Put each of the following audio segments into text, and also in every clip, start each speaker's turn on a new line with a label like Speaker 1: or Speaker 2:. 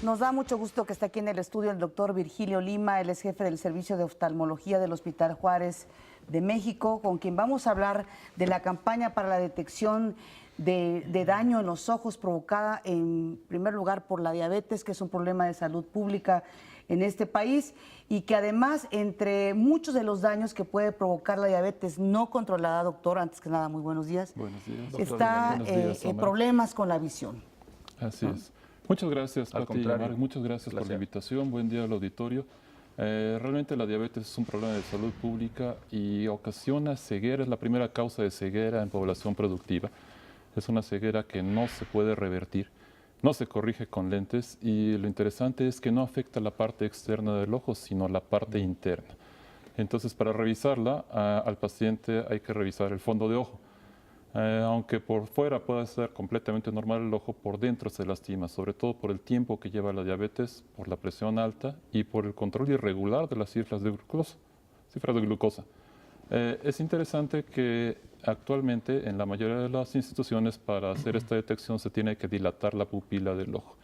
Speaker 1: Nos da mucho gusto que esté aquí en el estudio el doctor Virgilio Lima, él es jefe del Servicio de Oftalmología del Hospital Juárez de México, con quien vamos a hablar de la campaña para la detección de daño en los ojos provocada en primer lugar por la diabetes, que es un problema de salud pública en este país y que además entre muchos de los daños que puede provocar la diabetes no controlada, doctor, antes que nada muy buenos días,
Speaker 2: Buenos días.
Speaker 1: está
Speaker 2: Buenos días, Omar.
Speaker 1: problemas con la visión.
Speaker 2: Así es. Muchas gracias,
Speaker 3: Al
Speaker 2: Pati y
Speaker 3: contrario.
Speaker 2: Omar. Muchas gracias por la invitación. Buen día al auditorio. Realmente la diabetes es un problema de salud pública y ocasiona ceguera, es la primera causa de ceguera en población productiva. Es una ceguera que no se puede revertir, no se corrige con lentes y lo interesante es que no afecta la parte externa del ojo, sino la parte interna. Entonces, para revisarla, al paciente hay que revisar el fondo de ojo. Aunque por fuera pueda ser completamente normal el ojo, por dentro se lastima, sobre todo por el tiempo que lleva la diabetes, por la presión alta y por el control irregular de las cifras de glucosa. Es interesante que actualmente en la mayoría de las instituciones para hacer esta detección se tiene que dilatar la pupila del ojo.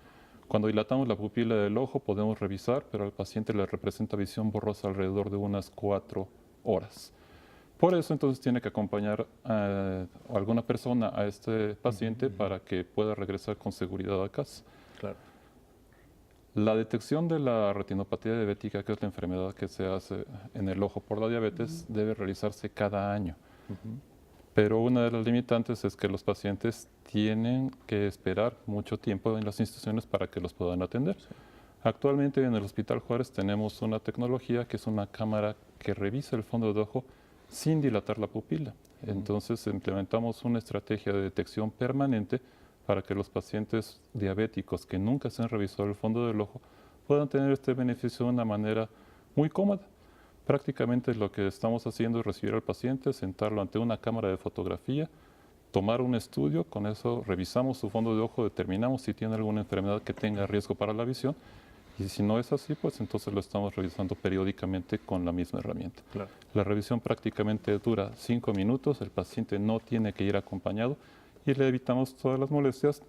Speaker 2: Cuando dilatamos la pupila del ojo podemos revisar, pero al paciente le representa visión borrosa alrededor de unas 4 horas. Por eso entonces tiene que acompañar a alguna persona a este paciente para que pueda regresar con seguridad a casa.
Speaker 3: Claro.
Speaker 2: La detección de la retinopatía diabética, que es la enfermedad que se hace en el ojo por la diabetes, debe realizarse cada año. Pero una de las limitantes es que los pacientes tienen que esperar mucho tiempo en las instituciones para que los puedan atender. Actualmente en el Hospital Juárez tenemos una tecnología que es una cámara que revisa el fondo de ojo sin dilatar la pupila. Entonces implementamos una estrategia de detección permanente para que los pacientes diabéticos que nunca se han revisado el fondo del ojo puedan tener este beneficio de una manera muy cómoda. Prácticamente lo que estamos haciendo es recibir al paciente, sentarlo ante una cámara de fotografía, tomar un estudio, con eso revisamos su fondo de ojo, determinamos si tiene alguna enfermedad que tenga riesgo para la visión y si no es así, pues entonces lo estamos revisando periódicamente con la misma herramienta.
Speaker 3: Claro.
Speaker 2: La revisión prácticamente dura 5 minutos, el paciente no tiene que ir acompañado y le evitamos todas las molestias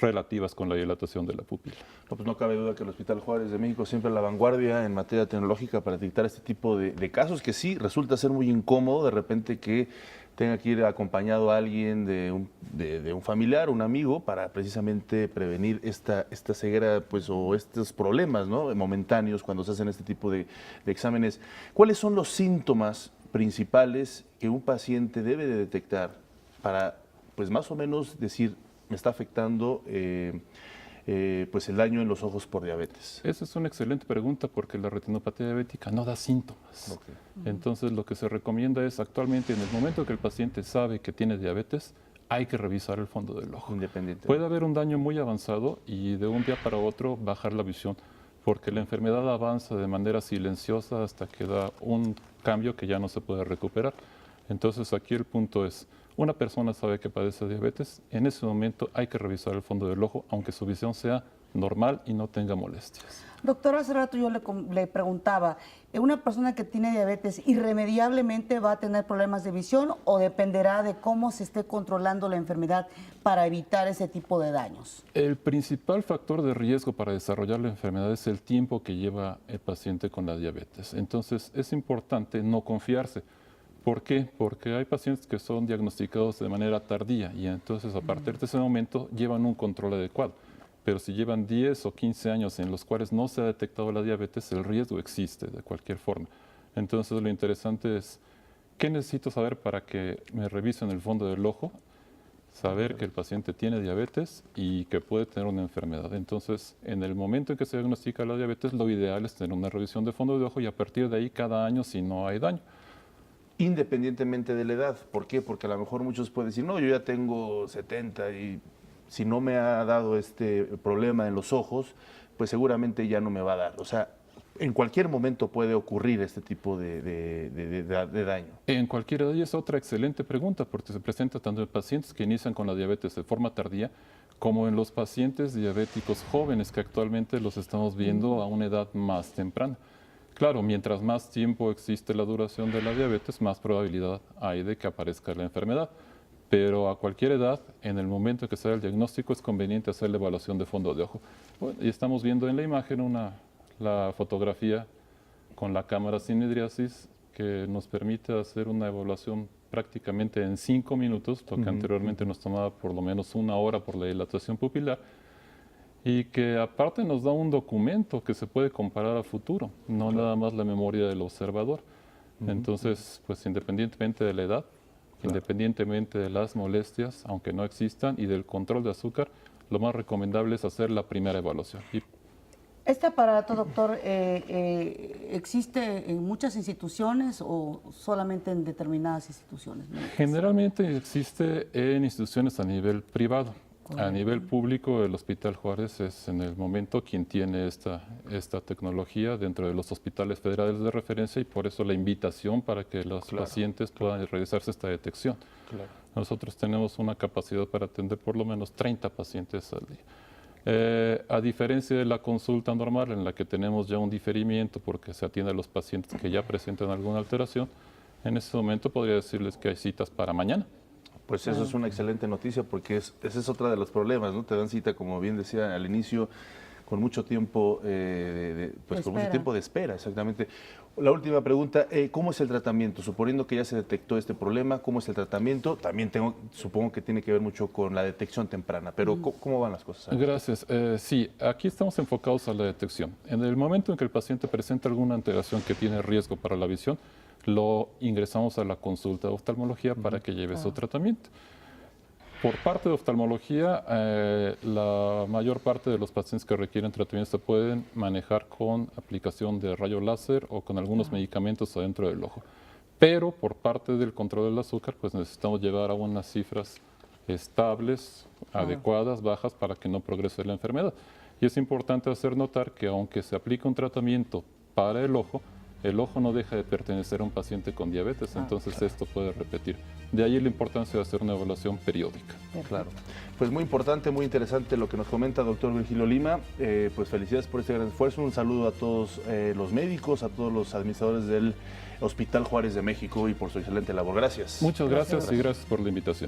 Speaker 2: relativas con la dilatación de la pupila.
Speaker 3: No, pues no cabe duda que el Hospital Juárez de México siempre a la vanguardia en materia tecnológica para detectar este tipo de casos que sí resulta ser muy incómodo de repente que tenga que ir acompañado a alguien de un familiar, un amigo, para precisamente prevenir esta ceguera pues, o estos problemas, ¿no?, momentáneos cuando se hacen este tipo de exámenes. ¿Cuáles son los síntomas principales que un paciente debe de detectar para, pues más o menos decir, me está afectando pues el daño en los ojos por diabetes?
Speaker 2: Esa es una excelente pregunta porque la retinopatía diabética no da síntomas.
Speaker 3: Okay.
Speaker 2: Entonces lo que se recomienda es actualmente en el momento que el paciente sabe que tiene diabetes, hay que revisar el fondo del ojo.
Speaker 3: Independiente.
Speaker 2: Puede haber un daño muy avanzado y de un día para otro bajar la visión porque la enfermedad avanza de manera silenciosa hasta que da un cambio que ya no se puede recuperar. Entonces aquí el punto es, una persona sabe que padece diabetes, en ese momento hay que revisar el fondo del ojo, aunque su visión sea normal y no tenga molestias.
Speaker 1: Doctor, hace rato yo le preguntaba, ¿una persona que tiene diabetes irremediablemente va a tener problemas de visión o dependerá de cómo se esté controlando la enfermedad para evitar ese tipo de daños?
Speaker 2: El principal factor de riesgo para desarrollar la enfermedad es el tiempo que lleva el paciente con la diabetes. Entonces es importante no confiarse. ¿Por qué? Porque hay pacientes que son diagnosticados de manera tardía y entonces a partir de ese momento llevan un control adecuado. Pero si llevan 10 o 15 años en los cuales no se ha detectado la diabetes, el riesgo existe de cualquier forma. Entonces lo interesante es, ¿qué necesito saber para que me revisen el fondo del ojo? Saber que el paciente tiene diabetes y que puede tener una enfermedad. Entonces, en el momento en que se diagnostica la diabetes, lo ideal es tener una revisión de fondo de ojo y a partir de ahí cada año si no hay daño.
Speaker 3: Independientemente de la edad. ¿Por qué? Porque a lo mejor muchos pueden decir, no, yo ya tengo 70 y si no me ha dado este problema en los ojos, pues seguramente ya no me va a dar. O sea, en cualquier momento puede ocurrir este tipo de daño.
Speaker 2: En cualquier edad, y es otra excelente pregunta, porque se presenta tanto en pacientes que inician con la diabetes de forma tardía, como en los pacientes diabéticos jóvenes que actualmente los estamos viendo a una edad más temprana. Claro, mientras más tiempo existe la duración de la diabetes, más probabilidad hay de que aparezca la enfermedad. pero a cualquier edad, en el momento en que se da el diagnóstico, es conveniente hacer la evaluación de fondo de ojo. Bueno, y estamos viendo en la imagen la fotografía con la cámara sin midriasis que nos permite hacer una evaluación prácticamente en 5 minutos, lo que anteriormente nos tomaba por lo menos 1 hora por la dilatación pupilar, y que aparte nos da un documento que se puede comparar a futuro, no nada más la memoria del observador. Entonces, pues independientemente de la edad, independientemente de las molestias, aunque no existan, y del control de azúcar, lo más recomendable es hacer la primera evaluación.
Speaker 1: ¿Este aparato, doctor, existe en muchas instituciones o solamente en determinadas instituciones?
Speaker 2: Generalmente existe en instituciones a nivel privado. A nivel público, el Hospital Juárez es en el momento quien tiene esta tecnología dentro de los hospitales federales de referencia, y por eso la invitación para que los pacientes puedan realizarse esta detección. Nosotros tenemos una capacidad para atender por lo menos 30 pacientes al día. A diferencia de la consulta normal, en la que tenemos ya un diferimiento porque se atiende a los pacientes que ya presentan alguna alteración, en ese momento podría decirles que hay citas para mañana.
Speaker 3: Pues eso es una excelente noticia, porque ese es otro de los problemas, ¿no? Te dan cita, como bien decía al inicio, con mucho tiempo, con mucho tiempo de espera, exactamente. La última pregunta, ¿cómo es el tratamiento? Suponiendo que ya se detectó este problema, ¿cómo es el tratamiento? También supongo que tiene que ver mucho con la detección temprana, pero ¿cómo van las cosas?
Speaker 2: Gracias. Sí, aquí estamos enfocados a la detección. En el momento en que el paciente presenta alguna alteración que tiene riesgo para la visión, lo ingresamos a la consulta de oftalmología para que lleve su tratamiento. Por parte de oftalmología, la mayor parte de los pacientes que requieren tratamiento se pueden manejar con aplicación de rayo láser o con algunos medicamentos adentro del ojo. Pero por parte del control del azúcar, pues necesitamos llevar a unas cifras estables, adecuadas, bajas, para que no progrese la enfermedad. Y es importante hacer notar que aunque se aplica un tratamiento para el ojo no deja de pertenecer a un paciente con diabetes, entonces esto puede repetir. De ahí la importancia de hacer una evaluación periódica.
Speaker 3: Claro. Pues muy importante, muy interesante lo que nos comenta doctor Virgilio Lima. Pues felicidades por este gran esfuerzo. Un saludo a todos los médicos, a todos los administradores del Hospital Juárez de México y por su excelente labor. Gracias.
Speaker 2: Muchas gracias y gracias por la invitación.